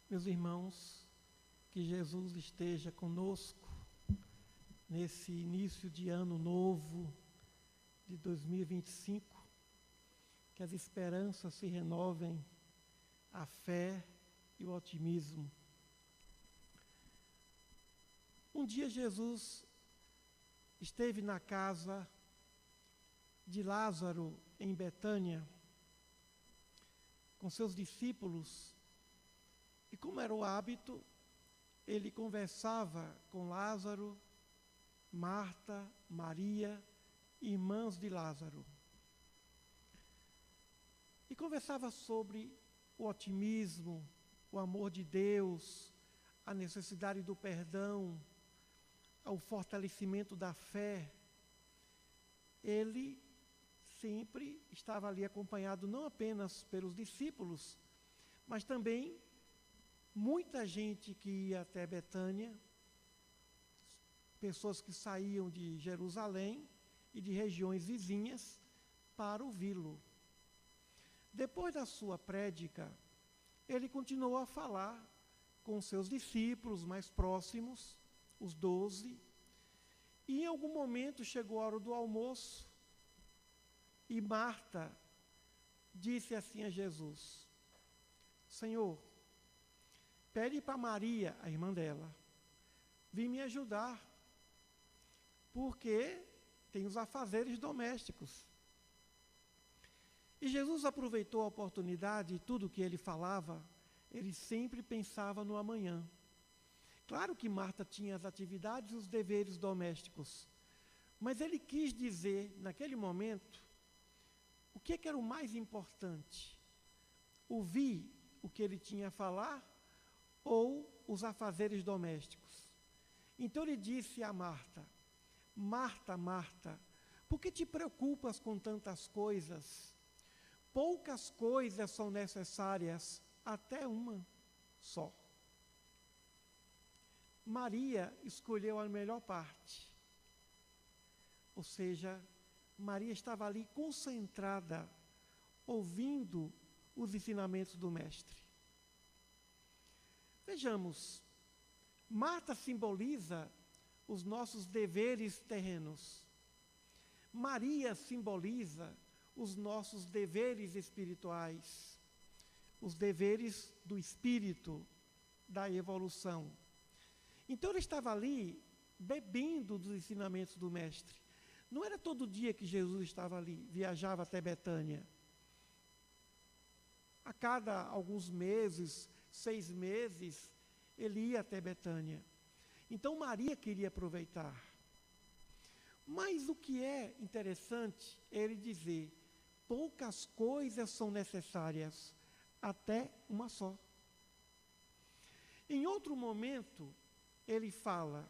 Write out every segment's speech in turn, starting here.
Meus irmãos, que Jesus esteja conosco nesse início de ano novo de 2025, que as esperanças se renovem, a fé e o otimismo. Um dia Jesus esteve na casa de Lázaro em Betânia com seus discípulos e, como era o hábito, ele conversava com Lázaro, Marta, Maria, irmãs de Lázaro. E conversava sobre o otimismo, o amor de Deus, a necessidade do perdão, o fortalecimento da fé. Ele sempre estava ali acompanhado não apenas pelos discípulos, mas também muita gente que ia até Betânia, pessoas que saíam de Jerusalém e de regiões vizinhas para ouvi-lo. Depois da sua prédica, ele continuou a falar com seus discípulos mais próximos, os 12, e em algum momento chegou a hora do almoço, e Marta disse assim a Jesus: Senhor, pede para Maria, a irmã dela, vir me ajudar, porque tem os afazeres domésticos. E Jesus aproveitou a oportunidade e tudo que ele falava, ele sempre pensava no amanhã. Claro que Marta tinha as atividades e os deveres domésticos, mas ele quis dizer, naquele momento, o que era o mais importante? Ouvir o que ele tinha a falar ou os afazeres domésticos? Então ele disse a Marta: Marta, Marta, por que te preocupas com tantas coisas? Poucas coisas são necessárias, até uma só. Maria escolheu a melhor parte. Ou seja, Maria estava ali concentrada, ouvindo os ensinamentos do Mestre. Vejamos, Marta simboliza os nossos deveres terrenos. Maria simboliza os nossos deveres espirituais, os deveres do espírito, da evolução. Então ele estava ali bebendo dos ensinamentos do Mestre. Não era todo dia que Jesus estava ali, viajava até Betânia. A cada alguns meses, 6 meses, ele ia até Betânia. Então Maria queria aproveitar. Mas o que é interessante é ele dizer: poucas coisas são necessárias, até uma só. Em outro momento, ele fala: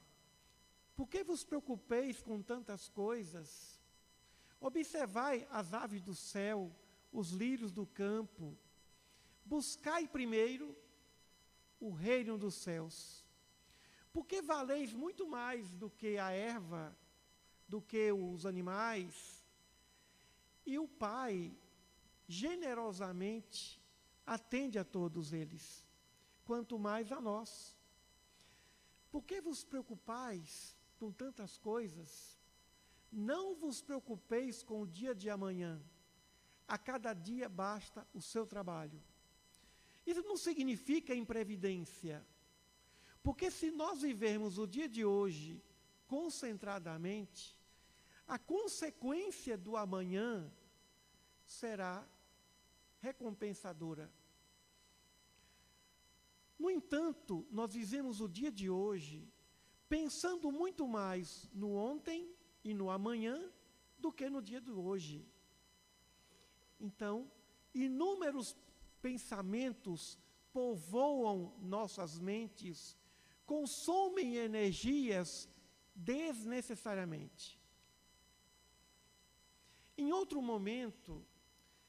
por que vos preocupeis com tantas coisas? Observai as aves do céu, os lírios do campo. Buscai primeiro o reino dos céus. Porque valeis muito mais do que a erva, do que os animais. E o Pai, generosamente, atende a todos eles, quanto mais a nós. Por que vos preocupais com tantas coisas? Não vos preocupeis com o dia de amanhã. A cada dia basta o seu trabalho. Isso não significa imprevidência. Porque se nós vivermos o dia de hoje concentradamente, a consequência do amanhã será recompensadora. No entanto, nós vivemos o dia de hoje pensando muito mais no ontem e no amanhã do que no dia de hoje. Então, inúmeros pensamentos povoam nossas mentes, consomem energias desnecessariamente. Em outro momento,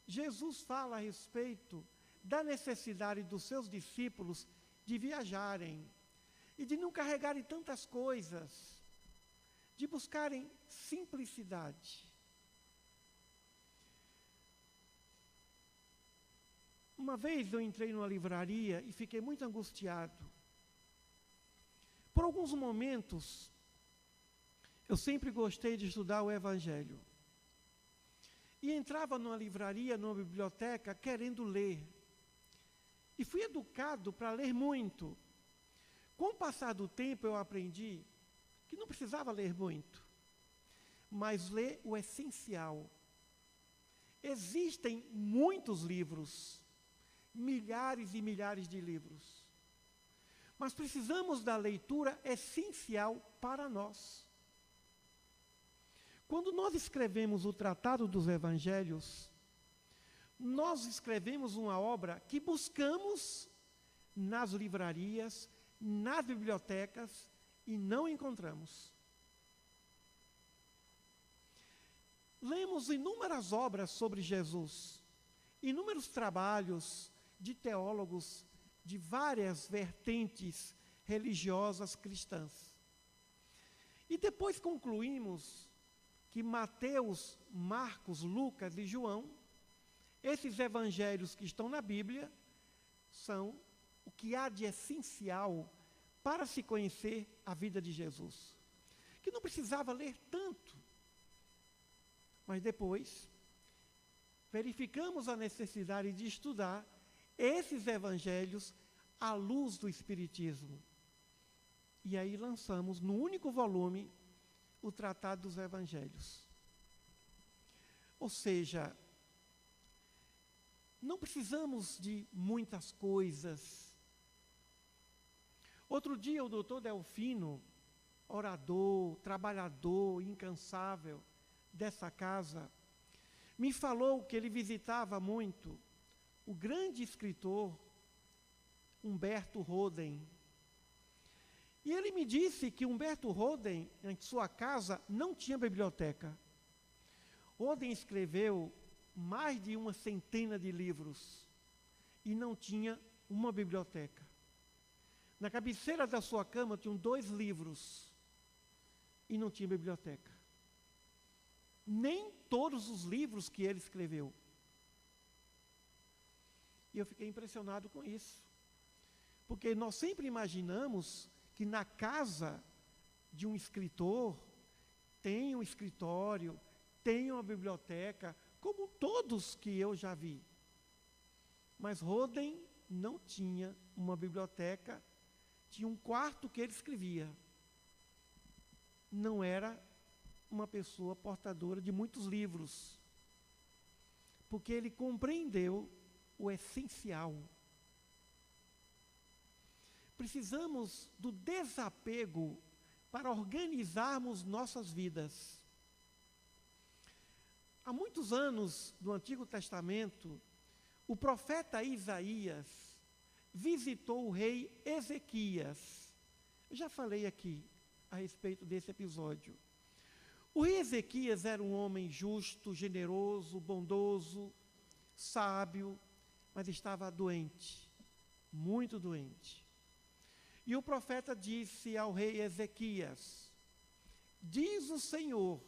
Jesus fala a respeito da necessidade dos seus discípulos de viajarem e de não carregarem tantas coisas, de buscarem simplicidade. Uma vez eu entrei numa livraria e fiquei muito angustiado. Por alguns momentos, eu sempre gostei de estudar o Evangelho. E entrava numa livraria, numa biblioteca, querendo ler. E fui educado para ler muito. Com o passar do tempo, eu aprendi que não precisava ler muito, mas ler o essencial. Existem muitos livros, milhares e milhares de livros, mas precisamos da leitura essencial para nós. Quando nós escrevemos o Tratado dos Evangelhos, nós escrevemos uma obra que buscamos nas livrarias, nas bibliotecas e não encontramos. Lemos inúmeras obras sobre Jesus, inúmeros trabalhos de teólogos de várias vertentes religiosas cristãs. E depois concluímos que Mateus, Marcos, Lucas e João, esses evangelhos que estão na Bíblia, são o que há de essencial para se conhecer a vida de Jesus. Que não precisava ler tanto. Mas depois, verificamos a necessidade de estudar esses evangelhos à luz do Espiritismo. E aí lançamos, no único volume, o Tratado dos Evangelhos. Ou seja, não precisamos de muitas coisas. Outro dia, o doutor Delfino, orador, trabalhador, incansável dessa casa, me falou que ele visitava muito o grande escritor Humberto Roden. E ele me disse que Humberto Roden, em sua casa, não tinha biblioteca. Roden escreveu mais de 100 de livros e não tinha uma biblioteca. Na cabeceira da sua cama tinham 2 livros e não tinha biblioteca. Nem todos os livros que ele escreveu. E eu fiquei impressionado com isso. Porque nós sempre imaginamos que na casa de um escritor tem um escritório, tem uma biblioteca, como todos que eu já vi. Mas Roden não tinha uma biblioteca, tinha um quarto que ele escrevia. Não era uma pessoa portadora de muitos livros, porque ele compreendeu o essencial. Precisamos do desapego para organizarmos nossas vidas. Há muitos anos, no Antigo Testamento, o profeta Isaías visitou o rei Ezequias. Eu já falei aqui a respeito desse episódio. O rei Ezequias era um homem justo, generoso, bondoso, sábio, mas estava doente, muito doente. E o profeta disse ao rei Ezequias: diz o Senhor,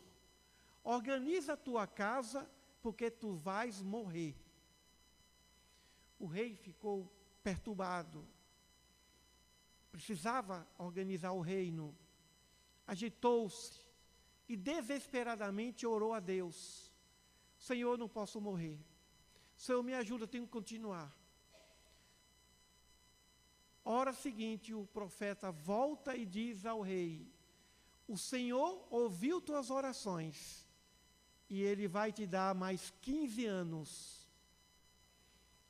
organiza a tua casa, porque tu vais morrer. O rei ficou perturbado. Precisava organizar o reino. Agitou-se e desesperadamente orou a Deus: Senhor, não posso morrer. Senhor, me ajuda, tenho que continuar. Hora seguinte, o profeta volta e diz ao rei: o Senhor ouviu tuas orações e Ele vai te dar mais 15 anos.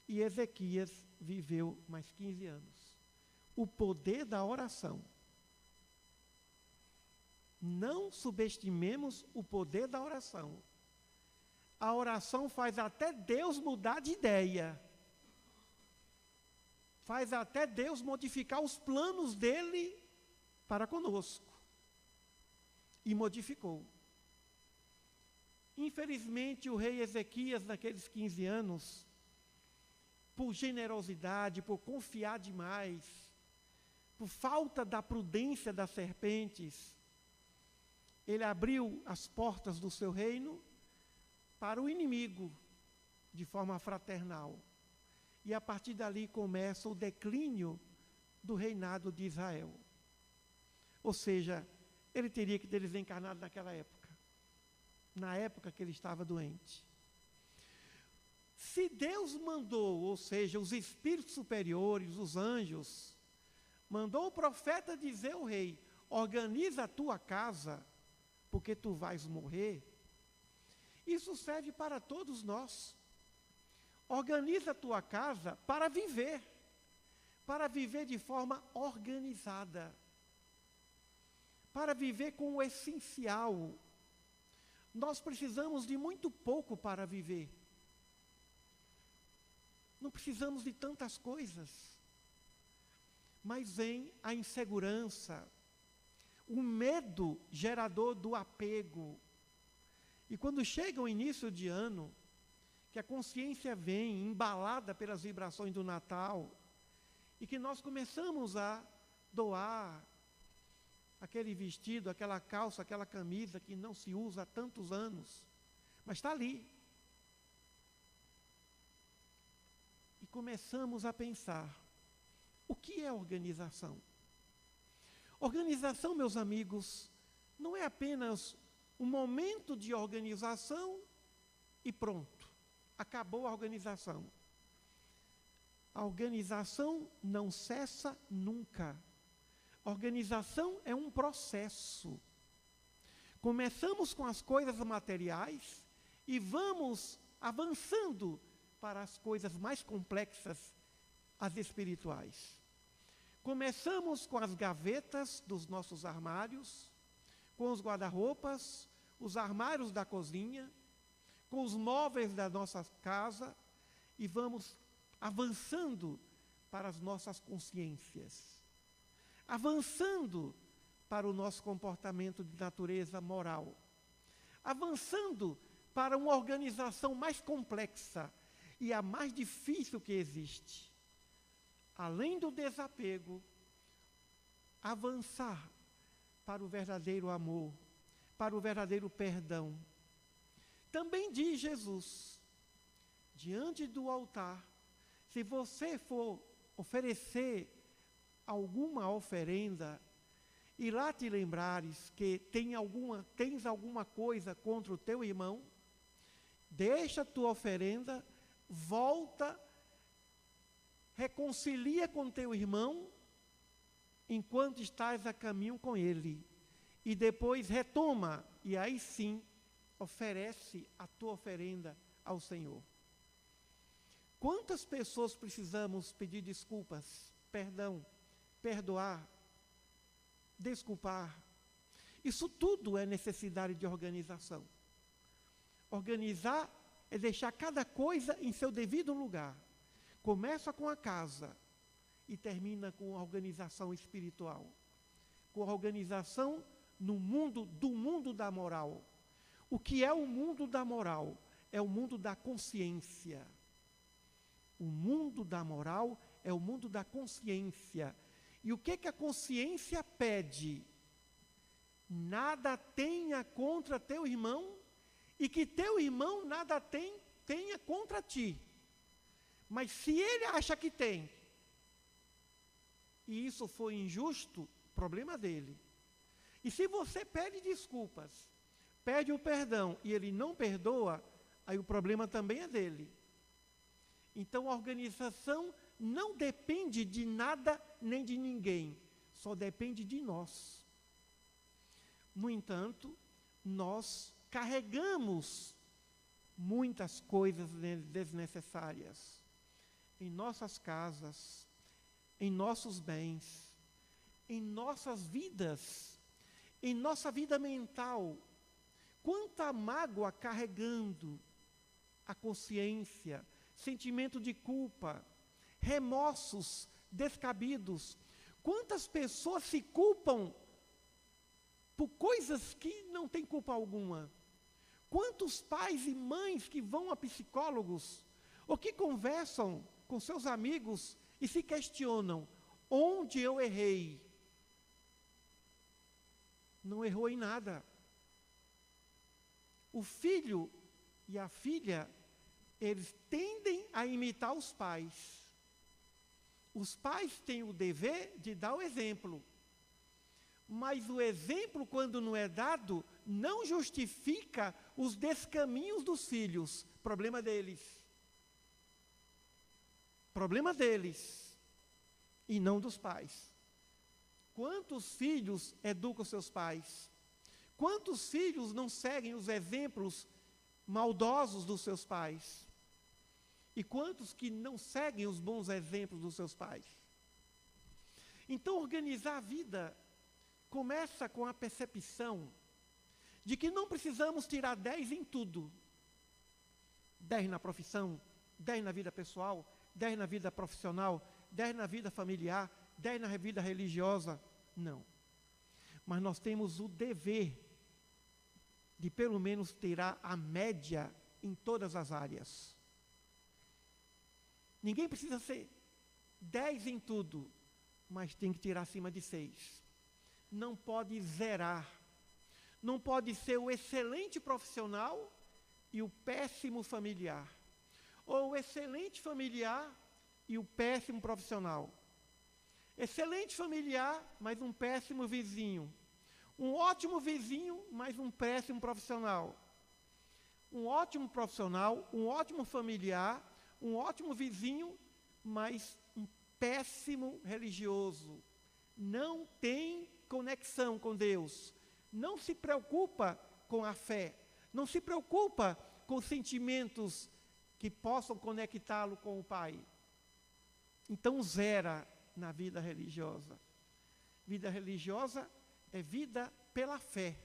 E Ezequias viveu mais 15 anos. O poder da oração. Não subestimemos o poder da oração. A oração faz até Deus mudar de ideia. Faz até Deus modificar os planos dele para conosco. E modificou. Infelizmente, o rei Ezequias, naqueles 15 anos, por generosidade, por confiar demais, por falta da prudência das serpentes, ele abriu as portas do seu reino para o inimigo, de forma fraternal. E a partir dali começa o declínio do reinado de Israel. Ou seja, ele teria que ter desencarnado naquela época, na época que ele estava doente. Se Deus mandou, ou seja, os espíritos superiores, os anjos, mandou o profeta dizer ao rei: organiza a tua casa, porque tu vais morrer. Isso serve para todos nós. Organiza a tua casa para viver de forma organizada, para viver com o essencial. Nós precisamos de muito pouco para viver. Não precisamos de tantas coisas. Mas vem a insegurança, o medo gerador do apego. E quando chega o início de ano, que a consciência vem embalada pelas vibrações do Natal, e que nós começamos a doar aquele vestido, aquela calça, aquela camisa que não se usa há tantos anos, mas está ali. E começamos a pensar: o que é organização? Organização, meus amigos, não é apenas um momento de organização e pronto, acabou a organização. A organização não cessa nunca. Organização é um processo. Começamos com as coisas materiais e vamos avançando para as coisas mais complexas, as espirituais. Começamos com as gavetas dos nossos armários, com os guarda-roupas, os armários da cozinha, com os móveis da nossa casa, e vamos avançando para as nossas consciências, avançando para o nosso comportamento de natureza moral, avançando para uma organização mais complexa e a mais difícil que existe. Além do desapego, avançar para o verdadeiro amor, para o verdadeiro perdão. Também diz Jesus, diante do altar, se você for oferecer alguma oferenda, e lá te lembrares que tens alguma coisa contra o teu irmão, deixa a tua oferenda, volta, reconcilia com teu irmão, enquanto estás a caminho com ele, e depois retoma, e aí sim, oferece a tua oferenda ao Senhor. Quantas pessoas precisamos pedir desculpas, perdão, perdoar, desculpar? Isso tudo é necessidade de organização. Organizar é deixar cada coisa em seu devido lugar. Começa com a casa e termina com a organização espiritual, com a organização do mundo da moral. O que é o mundo da moral? É o mundo da consciência. O mundo da moral é o mundo da consciência. E o que a consciência pede? Nada tenha contra teu irmão e que teu irmão nada tenha contra ti. Mas se ele acha que tem, e isso foi injusto, problema dele. E se você pede desculpas, pede o perdão e ele não perdoa, aí o problema também é dele. Então a organização não depende de nada nem de ninguém, só depende de nós. No entanto, nós carregamos muitas coisas desnecessárias em nossas casas, em nossos bens, em nossas vidas, em nossa vida mental. Quanta mágoa carregando, a consciência, sentimento de culpa, remorsos descabidos. Quantas pessoas se culpam por coisas que não têm culpa alguma? Quantos pais e mães que vão a psicólogos ou que conversam com seus amigos e se questionam: onde eu errei? Não errou em nada. O filho e a filha, eles tendem a imitar os pais. Os pais têm o dever de dar o exemplo. Mas o exemplo, quando não é dado, não justifica os descaminhos dos filhos. Problema deles. Problema deles. E não dos pais. Quantos filhos educam seus pais? Quantos filhos não seguem os exemplos maldosos dos seus pais? E quantos que não seguem os bons exemplos dos seus pais? Então, organizar a vida começa com a percepção de que não precisamos tirar 10 em tudo. 10 na profissão, 10 na vida pessoal, 10 na vida profissional, 10 na vida familiar, 10 na vida religiosa. Não. Mas nós temos o dever de pelo menos tirar a média em todas as áreas. Ninguém precisa ser 10 em tudo, mas tem que tirar acima de 6. Não pode zerar. Não pode ser o excelente profissional e o péssimo familiar. Ou o excelente familiar e o péssimo profissional. Excelente familiar, mas um péssimo vizinho. Um ótimo vizinho, mas um péssimo profissional. Um ótimo profissional, um ótimo familiar, um ótimo vizinho, mas um péssimo religioso. Não tem conexão com Deus. Não se preocupa com a fé. Não se preocupa com sentimentos que possam conectá-lo com o Pai. Então zera na vida religiosa. Vida religiosa é vida pela fé.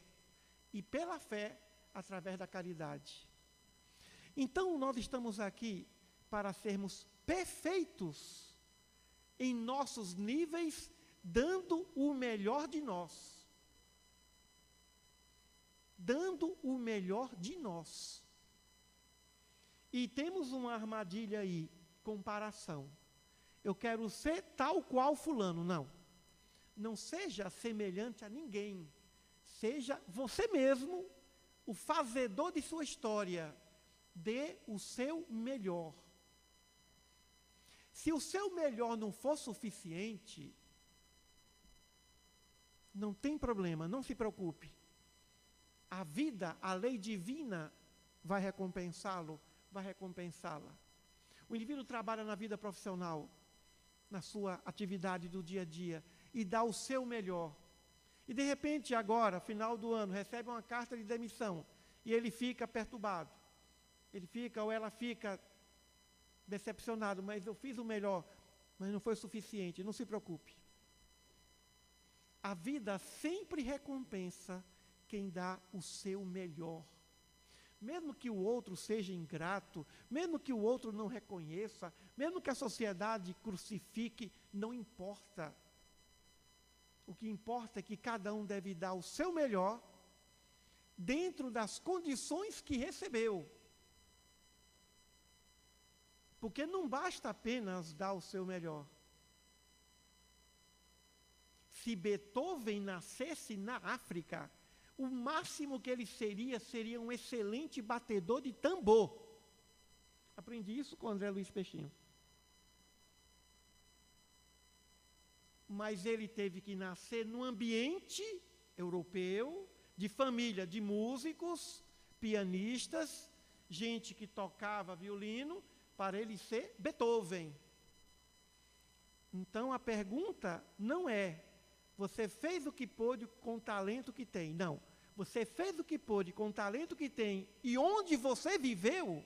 E pela fé, através da caridade. Então nós estamos aqui para sermos perfeitos em nossos níveis, dando o melhor de nós. Dando o melhor de nós. E temos uma armadilha aí, comparação. Eu quero ser tal qual fulano. Não. Não seja semelhante a ninguém. Seja você mesmo o fazedor de sua história. Dê o seu melhor. Se o seu melhor não for suficiente, não tem problema, não se preocupe. A vida, a lei divina vai recompensá-lo, vai recompensá-la. O indivíduo trabalha na vida profissional, na sua atividade do dia a dia, e dá o seu melhor. E de repente agora, final do ano, recebe uma carta de demissão, e ele fica perturbado. Ele fica ou ela fica decepcionado, mas eu fiz o melhor, mas não foi suficiente, não se preocupe. A vida sempre recompensa quem dá o seu melhor. Mesmo que o outro seja ingrato, mesmo que o outro não reconheça, mesmo que a sociedade crucifique, não importa. O que importa é que cada um deve dar o seu melhor dentro das condições que recebeu. Porque não basta apenas dar o seu melhor. Se Beethoven nascesse na África, o máximo que ele seria um excelente batedor de tambor. Aprendi isso com André Luiz Peixinho. Mas ele teve que nascer num ambiente europeu, de família de músicos, pianistas, gente que tocava violino, para ele ser Beethoven. Então a pergunta não é, você fez o que pôde com o talento que tem. Não. Você fez o que pôde com o talento que tem e onde você viveu,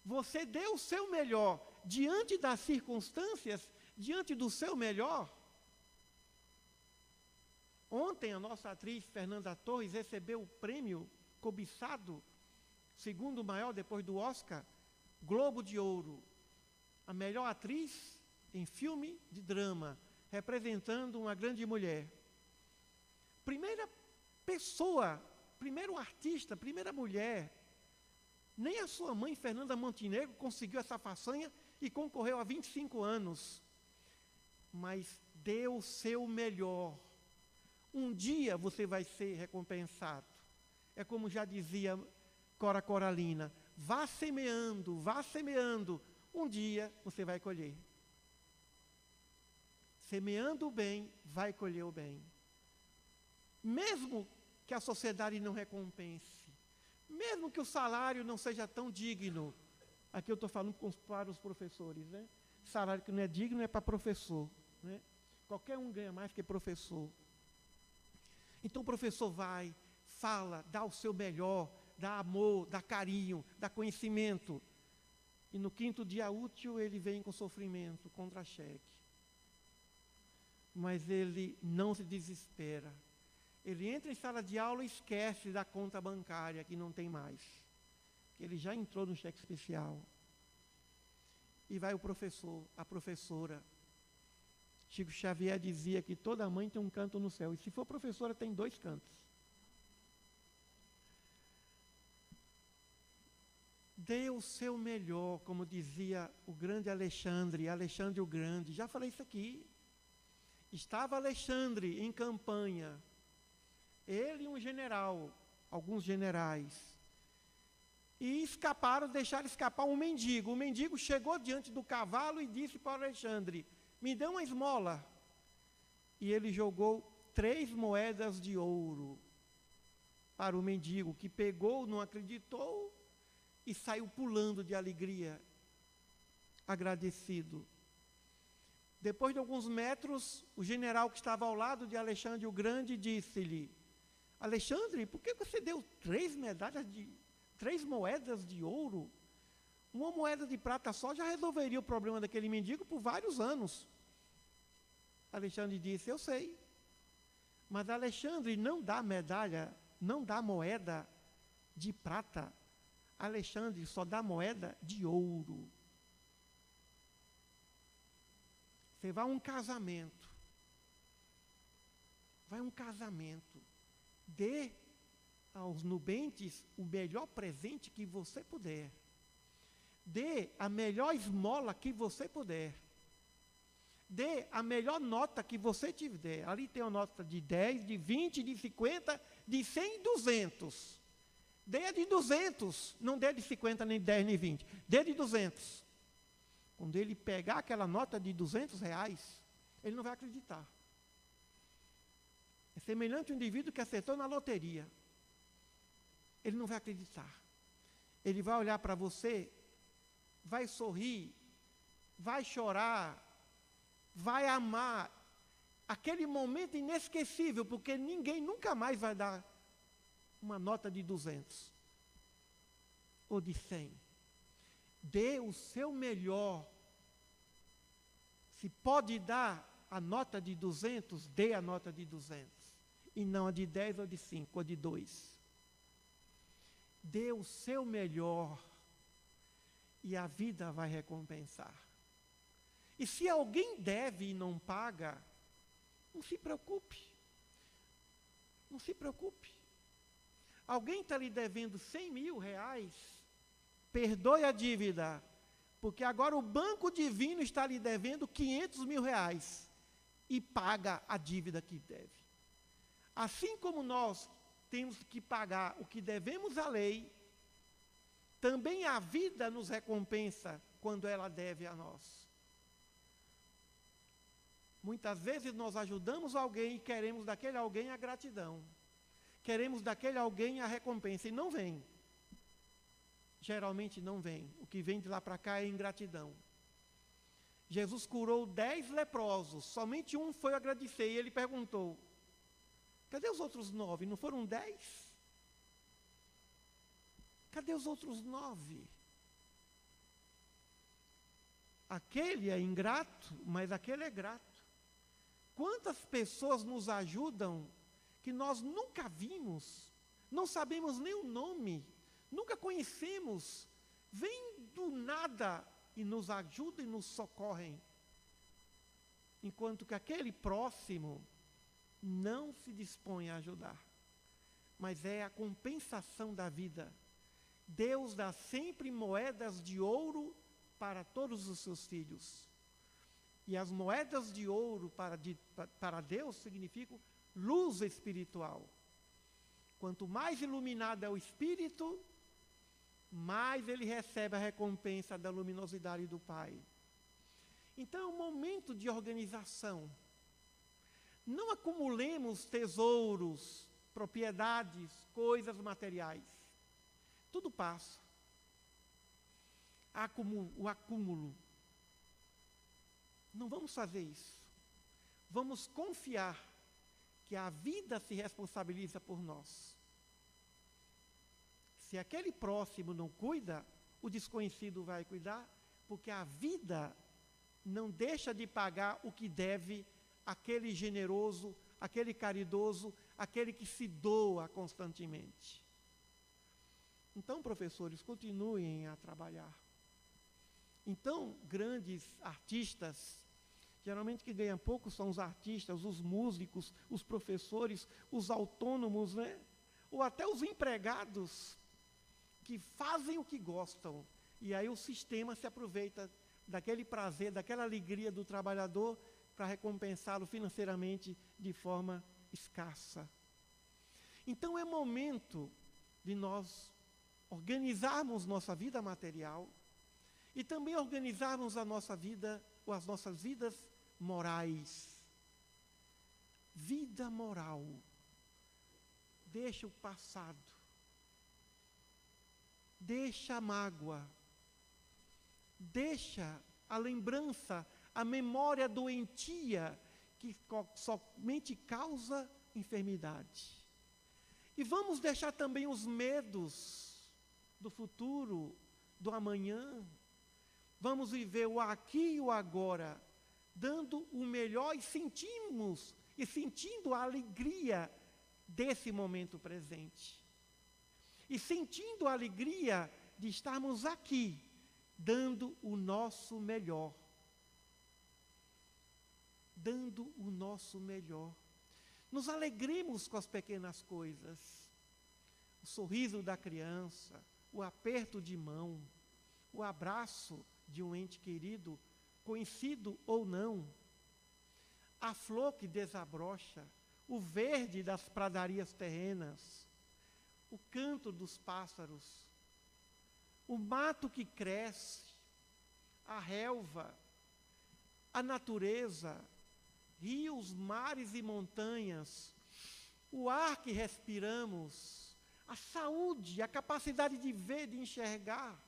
você deu o seu melhor diante das circunstâncias, diante do seu melhor. Ontem a nossa atriz Fernanda Torres recebeu o prêmio cobiçado, segundo maior depois do Oscar, Globo de Ouro. A melhor atriz em filme de drama, representando uma grande mulher. Primeira pessoa, primeiro artista, primeira mulher. Nem a sua mãe, Fernanda Montenegro, conseguiu essa façanha e concorreu há 25 anos. Mas deu o seu melhor. Um dia você vai ser recompensado. É como já dizia Cora Coralina, vá semeando. Um dia você vai colher. Semeando o bem, vai colher o bem. Mesmo que a sociedade não recompense, mesmo que o salário não seja tão digno, aqui eu estou falando para os professores, né? Salário que não é digno é para professor, né? Qualquer um ganha mais que professor. Então o professor vai, fala, dá o seu melhor, dá amor, dá carinho, dá conhecimento. E no 5º dia útil ele vem com sofrimento, contra-cheque. Mas ele não se desespera. Ele entra em sala de aula e esquece da conta bancária, que não tem mais. Ele já entrou no cheque especial. E vai o professor, a professora. Chico Xavier dizia que toda mãe tem um canto no céu. E se for professora, tem 2 cantos. Dê o seu melhor, como dizia o grande Alexandre o Grande. Já falei isso aqui. Estava Alexandre em campanha. Ele e um general, alguns generais. E deixaram escapar um mendigo. O mendigo chegou diante do cavalo e disse para Alexandre: me dê uma esmola. E ele jogou 3 moedas de ouro para o mendigo, que pegou, não acreditou e saiu pulando de alegria, agradecido. Depois de alguns metros, o general que estava ao lado de Alexandre o Grande disse-lhe: Alexandre, por que você deu 3 moedas de ouro? Uma moeda de prata só já resolveria o problema daquele mendigo por vários anos. Alexandre disse: eu sei. Mas Alexandre não dá medalha, não dá moeda de prata. Alexandre só dá moeda de ouro. Você vai a um casamento. Dê aos nubentes o melhor presente que você puder. Dê a melhor esmola que você puder. Dê a melhor nota que você tiver. Ali tem uma nota de 10, de 20, de 50, de 100 e 200. Dê a de 200. Não dê de 50, nem de 10, nem 20. Dê de 200. Quando ele pegar aquela nota de R$200, ele não vai acreditar. É semelhante ao indivíduo que acertou na loteria. Ele não vai acreditar. Ele vai olhar para você, vai sorrir, vai chorar, vai amar. Aquele momento inesquecível, porque ninguém nunca mais vai dar uma nota de 200 ou de 100. Dê o seu melhor. Se pode dar a nota de 200, dê a nota de 200. E não a de 10 ou de 5 ou de 2. Dê o seu melhor e a vida vai recompensar. E se alguém deve e não paga, não se preocupe. Não se preocupe. Alguém está lhe devendo R$100.000, perdoe a dívida, porque agora o Banco Divino está lhe devendo R$500.000 e paga a dívida que deve. Assim como nós temos que pagar o que devemos à lei, também a vida nos recompensa quando ela deve a nós. Muitas vezes nós ajudamos alguém e queremos daquele alguém a gratidão. Queremos daquele alguém a recompensa e não vem. Geralmente não vem. O que vem de lá para cá é ingratidão. Jesus curou 10 leprosos, somente um foi agradecer e ele perguntou: cadê os outros 9? Não foram 10? Cadê os outros 9? Aquele é ingrato, mas aquele é grato. Quantas pessoas nos ajudam que nós nunca vimos, não sabemos nem o nome, nunca conhecemos, vêm do nada e nos ajudam e nos socorrem. Enquanto que aquele próximo não se dispõe a ajudar. Mas é a compensação da vida. Deus dá sempre moedas de ouro para todos os seus filhos. E as moedas de ouro para Deus significam luz espiritual. Quanto mais iluminado é o espírito, mais ele recebe a recompensa da luminosidade do Pai. Então é um momento de organização. Não acumulemos tesouros, propriedades, coisas materiais. Tudo passa. O acúmulo. Não vamos fazer isso. Vamos confiar que a vida se responsabiliza por nós. Se aquele próximo não cuida, o desconhecido vai cuidar, porque a vida não deixa de pagar o que deve aquele generoso, aquele caridoso, aquele que se doa constantemente. Então, professores, continuem a trabalhar. Então, grandes artistas, geralmente que ganham pouco são os artistas, os músicos, os professores, os autônomos, né? Ou até os empregados, que fazem o que gostam. E aí o sistema se aproveita daquele prazer, daquela alegria do trabalhador para recompensá-lo financeiramente de forma escassa. Então é momento de nós organizarmos nossa vida material e também organizarmos a nossa vida, ou as nossas vidas morais. Vida moral. Deixa o passado. Deixa a mágoa. Deixa a lembrança, a memória doentia que somente causa enfermidade. E vamos deixar também os medos do futuro, do amanhã. Vamos viver o aqui e o agora, dando o melhor e sentindo a alegria desse momento presente. E sentindo a alegria de estarmos aqui, dando o nosso melhor. Dando o nosso melhor. Nos alegremos com as pequenas coisas. O sorriso da criança, o aperto de mão, o abraço de um ente querido, conhecido ou não, a flor que desabrocha, o verde das pradarias terrenas, o canto dos pássaros, o mato que cresce, a relva, a natureza, rios, mares e montanhas, o ar que respiramos, a saúde, a capacidade de ver, de enxergar.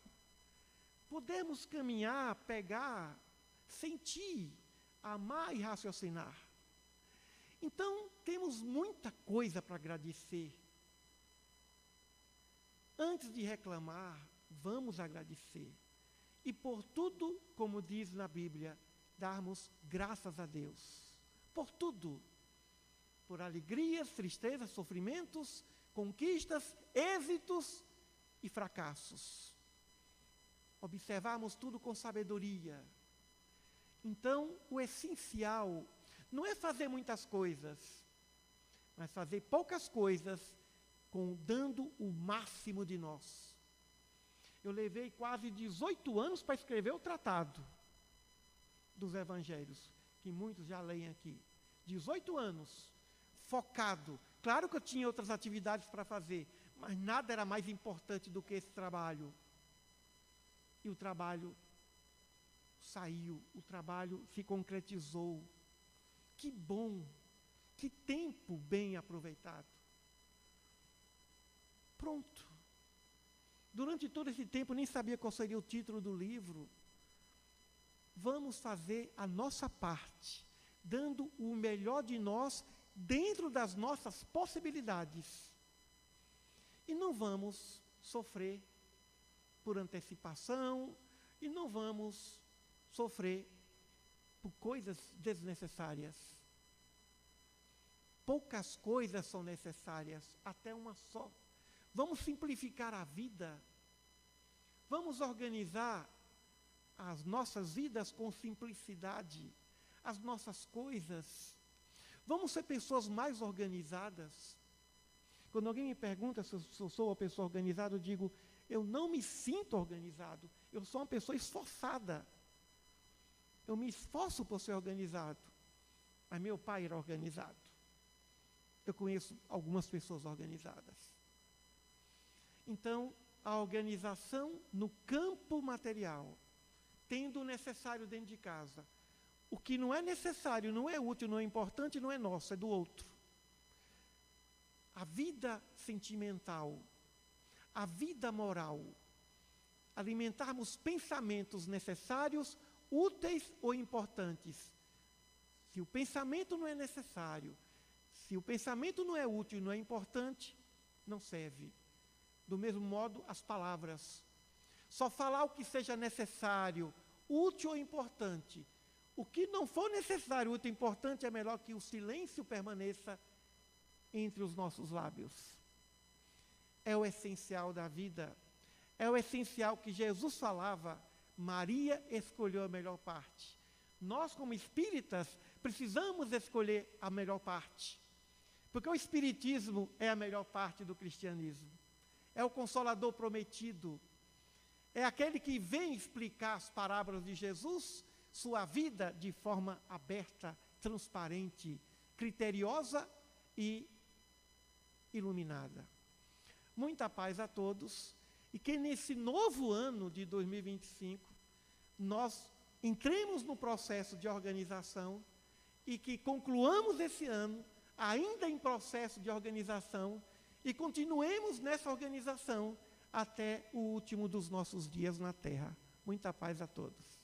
Podemos caminhar, pegar, sentir, amar e raciocinar. Então, temos muita coisa para agradecer. Antes de reclamar, vamos agradecer. E por tudo, como diz na Bíblia, darmos graças a Deus. Por tudo. Por alegrias, tristezas, sofrimentos, conquistas, êxitos e fracassos. Observarmos tudo com sabedoria. Então, o essencial não é fazer muitas coisas, mas fazer poucas coisas, dando o máximo de nós. Eu levei quase 18 anos para escrever o tratado dos evangelhos, que muitos já leem aqui. 18 anos, focado. Claro que eu tinha outras atividades para fazer, mas nada era mais importante do que esse trabalho. E o trabalho saiu, o trabalho se concretizou. Que bom, que tempo bem aproveitado. Pronto. Durante todo esse tempo, nem sabia qual seria o título do livro. Vamos fazer a nossa parte, dando o melhor de nós dentro das nossas possibilidades. E não vamos sofrer por antecipação, e não vamos sofrer por coisas desnecessárias. Poucas coisas são necessárias, até uma só. Vamos simplificar a vida. Vamos organizar as nossas vidas com simplicidade, as nossas coisas. Vamos ser pessoas mais organizadas. Quando alguém me pergunta se eu sou uma pessoa organizada, eu digo, eu não me sinto organizado, eu sou uma pessoa esforçada. Eu me esforço por ser organizado, mas meu pai era organizado. Eu conheço algumas pessoas organizadas. Então, a organização no campo material, tendo o necessário dentro de casa. O que não é necessário, não é útil, não é importante, não é nosso, é do outro. A vida sentimental, a vida moral, alimentarmos pensamentos necessários, úteis ou importantes. Se o pensamento não é necessário, se o pensamento não é útil, não é importante, não serve. Do mesmo modo, as palavras. Só falar o que seja necessário, útil ou importante. O que não for necessário, útil ou importante, é melhor que o silêncio permaneça entre os nossos lábios. É o essencial da vida. É o essencial que Jesus falava. Maria escolheu a melhor parte. Nós, como espíritas, precisamos escolher a melhor parte. Porque o espiritismo é a melhor parte do cristianismo. É o consolador prometido. É aquele que vem explicar as parábolas de Jesus, sua vida de forma aberta, transparente, criteriosa e iluminada. Muita paz a todos e que nesse novo ano de 2025 nós entremos no processo de organização e que concluamos esse ano ainda em processo de organização e continuemos nessa organização até o último dos nossos dias na Terra. Muita paz a todos.